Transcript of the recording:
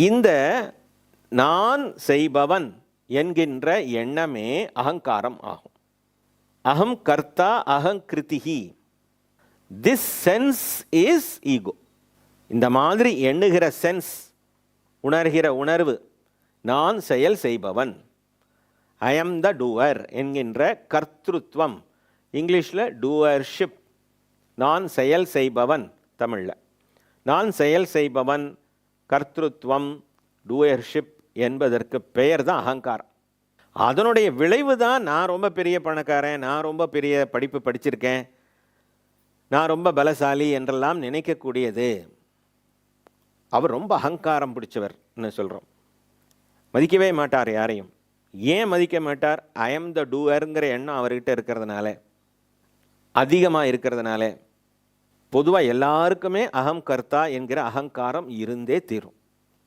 இந்த நான் செய்பவன் என்கின்ற எண்ணமே அகங்காரம் ஆகும். அகம் கர்த்தா அகங்கிருதிஹி. This sense is ego. இந்த மாதிரி எண்ணுகிற சென்ஸ், உணர்கிற உணர்வு, நான் செயல் செய்பவன், ஐ எம் த டூவர் என்கின்ற கர்த்திருவம், இங்கிலீஷில் டூவர்ஷிப், நான் செயல் செய்பவன், தமிழில் நான் செயல் செய்பவன், கர்த்திருவம், டூவர்ஷிப் என்பதற்கு பெயர் தான் அகங்காரம். அதனுடைய விளைவு தான் நான் ரொம்ப பெரிய பணக்காரன், நான் ரொம்ப பெரிய படிப்பு படிச்சிருக்கேன், நான் ரொம்ப பலசாலி என்றெல்லாம் நினைக்கக்கூடியது. அவர் ரொம்ப அகங்காரம் பிடிச்சவர்னு சொல்கிறோம். மதிக்கவே மாட்டார் யாரையும். ஏன் மதிக்க மாட்டார்? ஐ எம் த டூவருங்கிற எண்ணம் அவர்கிட்ட இருக்கிறதுனால, அதிகமாக இருக்கிறதுனால. பொதுவாக எல்லாருக்குமே அகம் கர்த்தா என்கிற அகங்காரம் இருந்தே தீரும்.